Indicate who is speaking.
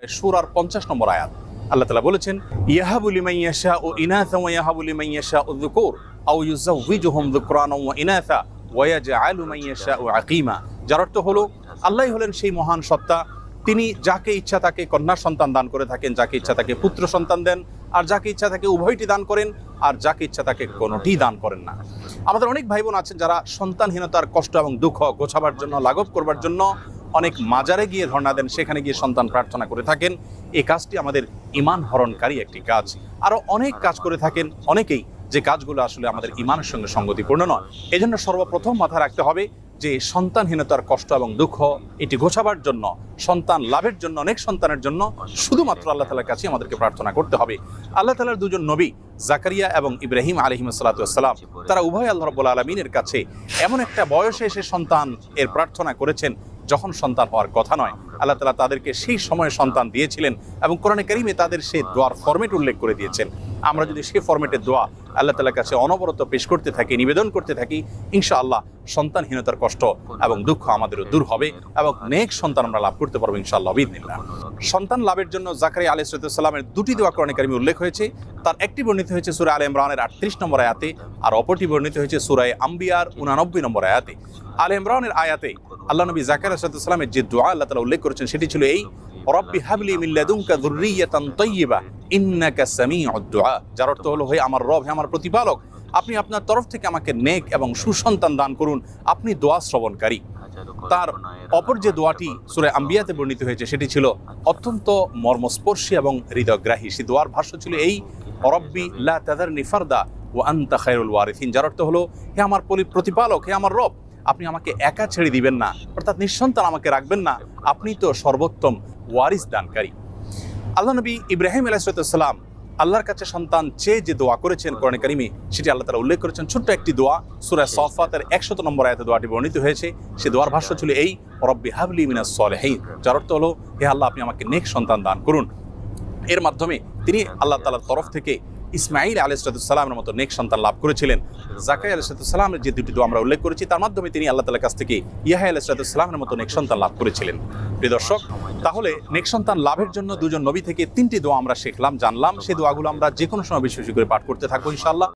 Speaker 1: সূরার 50 নম্বর আয়াত আল্লাহ তাআলা বলেছেন, ইয়াহাবু লিমান ইয়াশাউ ইনাসা ওয়া ইয়াহাবু লিমান ইয়াশাউ যুকুর আও ইউযাওয়িজুহুম যুকরানা ওয়া ইনাসা ওয়া ইয়াজআলু মান ইয়াশাউ আকীমা। যার অর্থ হলো আল্লাহই হলেন সেই মহান সত্তা, তিনি যাকে ইচ্ছা তাকে কন্যা সন্তান দান করে থাকেন, যাকে ইচ্ছা তাকে পুত্র সন্তান দেন, আর যাকে ইচ্ছা তাকে উভয়টি দান করেন, আর যাকে ইচ্ছা তাকে কোনোটি দান করেন না। আমাদের অনেক ভাই বোন আছেন যারা সন্তানহীনতার কষ্ট এবং দুঃখ গোছাবার জন্য, লাঘব করবার জন্য অনেক মাজারে গিয়ে ধর্ণা দেন, সেখানে গিয়ে সন্তান প্রার্থনা করে থাকেন। এই কাজটি আমাদের ঈমান হরণকারী একটি কাজ। আরও অনেক কাজ করে থাকেন অনেকেই, যে কাজগুলো আসলে আমাদের ঈমানের সঙ্গে সঙ্গতিপূর্ণ নয়। এই জন্য সর্বপ্রথম মাথায় রাখতে হবে যে সন্তানহীনতার কষ্ট এবং দুঃখ এটি গোছাবার জন্য, সন্তান লাভের জন্য, অনেক সন্তানের জন্য শুধুমাত্র আল্লাহ তাআলার কাছে আমাদেরকে প্রার্থনা করতে হবে। আল্লাহ তাআলার দুজন নবী জাকারিয়া এবং ইব্রাহিম আলাইহিস সালাতু ওয়াস সালাম, তারা উভয় আল্লাহ রাব্বুল আলামিনের কাছে এমন একটা বয়সে এসে সন্তান এর প্রার্থনা করেছেন যখন সন্তান হওয়ার কথা নয়। আল্লাহ তাআলা তাদেরকে সেই সময়ে সন্তান দিয়েছিলেন এবং কোরআনে কারিমে তাদের সেই দোয়ার ফরম্যাট উল্লেখ করে দিয়েছেন। আমরা যদি সেই ফরম্যাটের দোয়া আল্লাহ তাআলার কাছে অনবরত পেশ করতে থাকি, নিবেদন করতে থাকি, ইনশাআল্লাহ সন্তানহীনতার কষ্ট এবং দুঃখ আমাদেরও দূর হবে এবং নেক সন্তান আমরা লাভ করতে পারবো ইনশাআল্লাহ বিইذনিল্লাহ। সন্তান লাভের জন্য জাকারিয়া আলাইহিস সালামের দুটি দোয়া কোরআনে কারিমে উল্লেখ হয়েছে। তার একটি বর্ণিত হয়েছে সূরা আলে ইমরানের 38 নম্বর আয়াতে, আর অপরটি বর্ণিত হয়েছে সূরা আম্বিয়ার 89 নম্বর আয়াতে। আলে ইমরানের আয়াতে আল্লাহ নবী জাকারিয়া আলাইহিস সালামের যে দোয়া আল্লাহ তাআলা উল্লেখ করেছেন সেটি ছিল এই, রব্বি হাবলি মিন লাদুনকা যুররিয়াতান তাইয়্যিবা ইন্নাকা সামিউদ দুআ। যার অর্থ হলো, হে আমার রব, হে আমার প্রতিপালক, আপনি আপনার তরফ থেকে আমাকে নেক এবং সুসন্তান দান করুন, আপনি দোয়া শ্রবণকারী। তার অপর যে দোয়াটি সূরা আম্বিয়াতে বর্ণিত হয়েছে সেটি ছিল অত্যন্ত মর্মস্পর্শী এবং হৃদয়গ্রাহী। সেই দোয়ার ভাষ্য ছিল এই, রব্বি লা তাযারনি ফারদা ওয়া আনতা খায়রুল ওয়ারিসিন। যার অর্থ হলো, হে আমার প্রতিপালক, হে আমার রব, আপনি আমাকে একা ছেড়ে দিবেন না, অর্থাৎ নিঃসন্তান আমাকে রাখবেন না, আপনি তো সর্বোত্তম ওয়ারিস দানকারী। আল্লাহ নবী ইব্রাহিম আলাইহিস সালাম আল্লাহর কাছে সন্তান চেয়ে যে দোয়া করেছেন কোরআনে কারিমে, সেটি আল্লাহ তাআলা উল্লেখ করেছেন ছোট্ট একটি দোয়া সূরা সাফফাতের 100 নম্বর আয়াতে দোয়াটি বর্ণিত হয়েছে। সে দোয়ার ভাষ্য ছিল এই, রব্বি হাবলি মিনাস সলিহিন। যার অর্থ হলো, হে আল্লাহ, আপনি আমাকে নেক সন্তান দান করুন। এর মাধ্যমে তিনি আল্লাহ তাআলার তরফ থেকে ইসমাঈল আলাইহিস সালামের মতো নেক সন্তান লাভ করেছিলেন। জাকারিয়া আলাইহিস সালামের যে দুটি দোয়া আমরা উল্লেখ করেছি, তার মাধ্যমে তিনি আল্লাহ তাআলার কাছ থেকে ইয়াহইয়া আলাইহিস সালামের মতো নেক সন্তান লাভ করেছিলেন। প্রিয় দর্শক, তাহলে নেক সন্তান লাভের জন্য দুজন নবী থেকে 3টি দোয়া আমরা শিখলাম, জানলাম। সেই দোয়াগুলো আমরা যে কোনো সময় বেশি বেশি করে পাঠ করতে থাকবো ইনশাআল্লাহ।